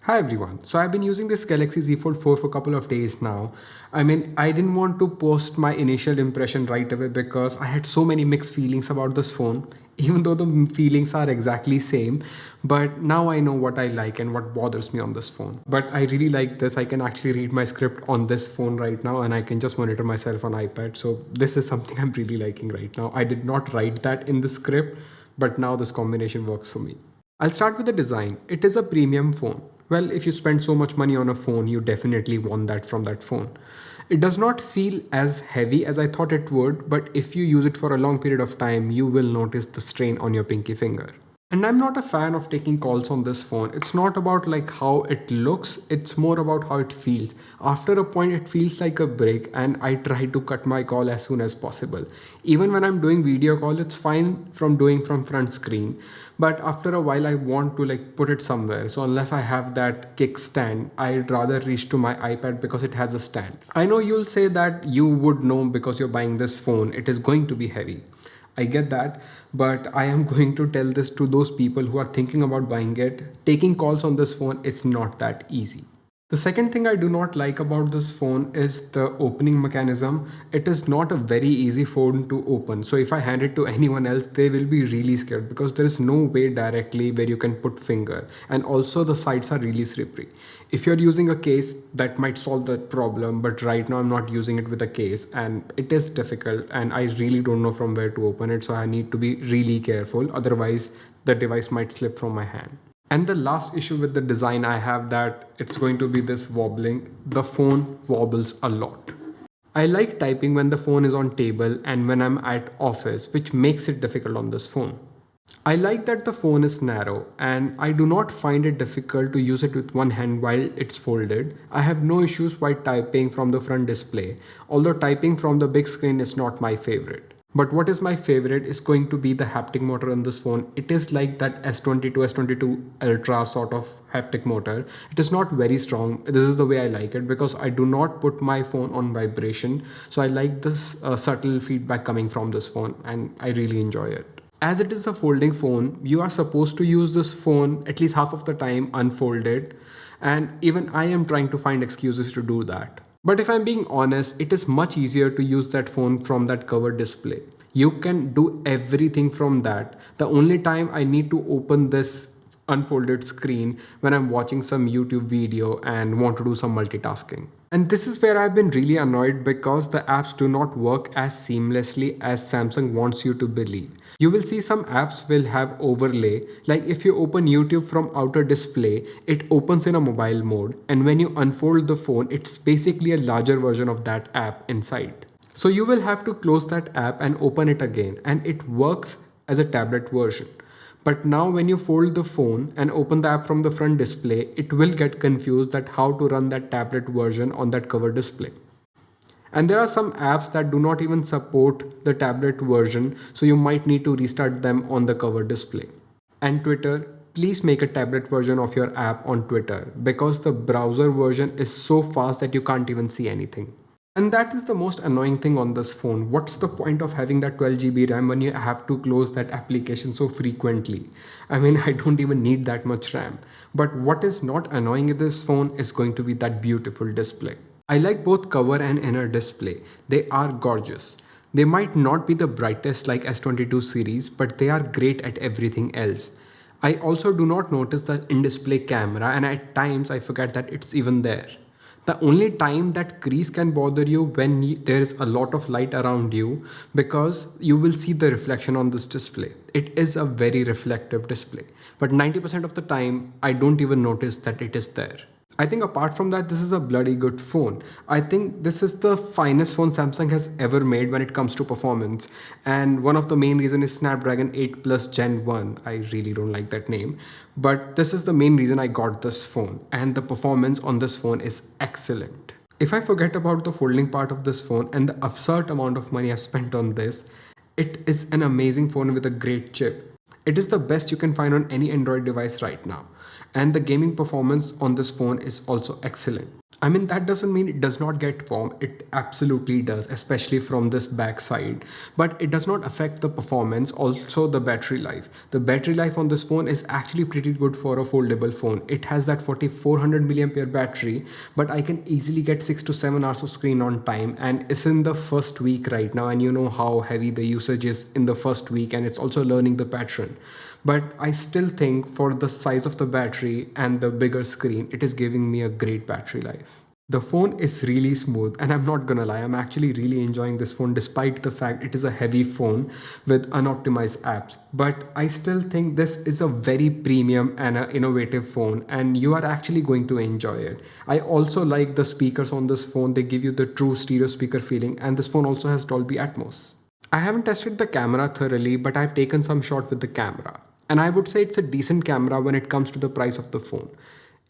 Hi everyone. So I've been using this Galaxy Z Fold 4 for a couple of days now. I didn't want to post my initial impression right away because I had so many mixed feelings about this phone, even though the feelings are exactly same. But now I know what I like and what bothers me on this phone. But I really like this. I can actually read my script on this phone right now and I can just monitor myself on iPad. So this is something I'm really liking right now. I did not write that in the script, but now this combination works for me. I'll start with the design. It is a premium phone. Well, if you spend so much money on a phone, you definitely want that from that phone. It does not feel as heavy as I thought it would, but if you use it for a long period of time, you will notice the strain on your pinky finger. And I'm not a fan of taking calls on this phone. It's not about like how it looks, it's more about how it feels. After a point it feels like a break and I try to cut my call as soon as possible. Even when I'm doing video call, it's fine from doing from front screen, but after a while I want to like put it somewhere. So unless I have that kickstand, I'd rather reach to my iPad because it has a stand. I know you'll say that you would know because you're buying this phone, it is going to be heavy. I get that, but I am going to tell this to those people who are thinking about buying it. Taking calls on this phone is not that easy. The second thing I do not like about this phone is the opening mechanism. It is not a very easy phone to open. So if I hand it to anyone else, they will be really scared because there is no way directly where you can put finger. And also the sides are really slippery. If you're using a case, that might solve that problem. But right now I'm not using it with a case and it is difficult and I really don't know from where to open it. So I need to be really careful. Otherwise the device might slip from my hand. And the last issue with the design I have that it's going to be this wobbling. The phone wobbles a lot. I like typing when the phone is on table and when I'm at office, which makes it difficult on this phone. I like that the phone is narrow and I do not find it difficult to use it with one hand while it's folded. I have no issues while typing from the front display, although typing from the big screen is not my favorite. But what is my favorite is going to be the haptic motor on this phone. It is like that S22, S22 Ultra sort of haptic motor. It is not very strong. This is the way I like it because I do not put my phone on vibration. So I like this subtle feedback coming from this phone and I really enjoy it. As it is a folding phone, you are supposed to use this phone at least half of the time unfolded, and even I am trying to find excuses to do that. But if I'm being honest, it is much easier to use that phone from that covered display. You can do everything from that. The only time I need to open this unfolded screen when I'm watching some YouTube video and want to do some multitasking. And this is where I've been really annoyed because the apps do not work as seamlessly as Samsung wants you to believe. You will see some apps will have overlay, like if you open YouTube from outer display, it opens in a mobile mode, and when you unfold the phone, it's basically a larger version of that app inside. So you will have to close that app and open it again, and it works as a tablet version. But now when you fold the phone and open the app from the front display, it will get confused that how to run that tablet version on that cover display. And there are some apps that do not even support the tablet version, so you might need to restart them on the cover display. And Twitter, please make a tablet version of your app on Twitter because the browser version is so fast that you can't even see anything. And that is the most annoying thing on this phone. What's the point of having that 12 GB RAM when you have to close that application so frequently? I don't even need that much RAM. But what is not annoying in this phone is going to be that beautiful display. I like both cover and inner display. They are gorgeous. They might not be the brightest like S22 series, but they are great at everything else. I also do not notice the in-display camera and at times I forget that it's even there. The only time that crease can bother you when there is a lot of light around you because you will see the reflection on this display. It is a very reflective display, but 90% of the time I don't even notice that it is there. I think apart from that, this is a bloody good phone. I think this is the finest phone Samsung has ever made when it comes to performance. And one of the main reason is Snapdragon 8 Plus Gen 1. I really don't like that name. But this is the main reason I got this phone. And the performance on this phone is excellent. If I forget about the folding part of this phone and the absurd amount of money I spent on this, it is an amazing phone with a great chip. It is the best you can find on any Android device right now. And the gaming performance on this phone is also excellent. I mean, that doesn't mean it does not get warm. It absolutely does, especially from this back side. But it does not affect the performance, also the battery life. The battery life on this phone is actually pretty good for a foldable phone. It has that 4400 milliampere battery, but I can easily get 6 to 7 hours of screen on time. And it's in the first week right now, and you know how heavy the usage is in the first week, and it's also learning the pattern. But I still think for the size of the battery and the bigger screen, it is giving me a great battery life. The phone is really smooth, and I'm not gonna lie, I'm actually really enjoying this phone despite the fact it is a heavy phone with unoptimized apps. But I still think this is a very premium and an innovative phone, and you are actually going to enjoy it. I also like the speakers on this phone, they give you the true stereo speaker feeling, and this phone also has Dolby Atmos. I haven't tested the camera thoroughly, but I've taken some shots with the camera. And I would say it's a decent camera when it comes to the price of the phone.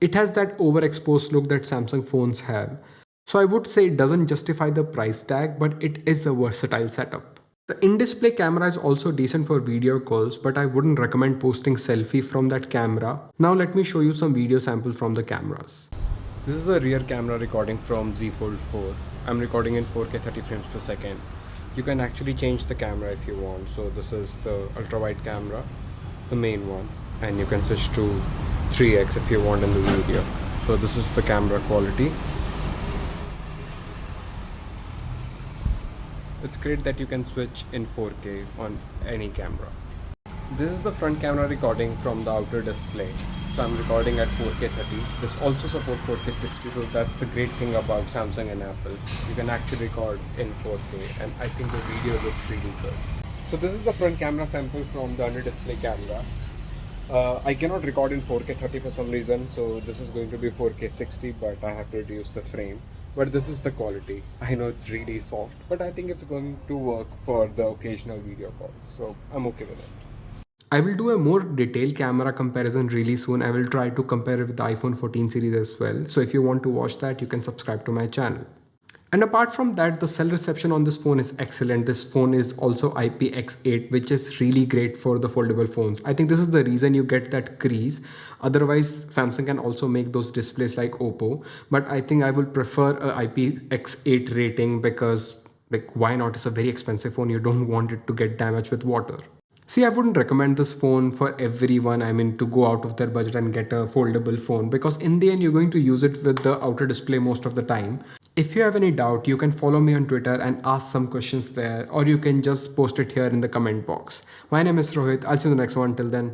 It has that overexposed look that Samsung phones have. So I would say it doesn't justify the price tag, but it is a versatile setup. The in-display camera is also decent for video calls, but I wouldn't recommend posting selfie from that camera. Now let me show you some video samples from the cameras. This is a rear camera recording from Z Fold 4. I'm recording in 4K 30 frames per second. You can actually change the camera if you want. So this is the ultra wide camera, the main one, and you can switch to 3x if you want in the video. So this is the camera quality. It's great that you can switch in 4K on any camera. This is the front camera recording from the outer display. So I'm recording at 4K 30. This also supports 4K 60, so that's the great thing about Samsung and Apple. You can actually record in 4K, and I think the video looks really good. So this is the front camera sample from the under display camera. I cannot record in 4K 30 for some reason, so this is going to be 4K 60, but I have to reduce the frame. But this is the quality. I know it's really soft, but I think it's going to work for the occasional video calls, so I'm okay with it. I will do a more detailed camera comparison really soon. I will try to compare it with the iPhone 14 series as well. So if you want to watch that, you can subscribe to my channel. And apart from that, the cell reception on this phone is excellent. This phone is also IPX8, which is really great for the foldable phones. I think this is the reason you get that crease. Otherwise, Samsung can also make those displays like Oppo. But I think I will prefer a IPX8 rating because, like, why not? It's a very expensive phone. You don't want it to get damaged with water. See, I wouldn't recommend this phone for everyone. I mean, to go out of their budget and get a foldable phone, because in the end, you're going to use it with the outer display most of the time. If you have any doubt, you can follow me on Twitter and ask some questions there, or you can just post it here in the comment box. My name is Rohit. I'll see you in the next one. Till then.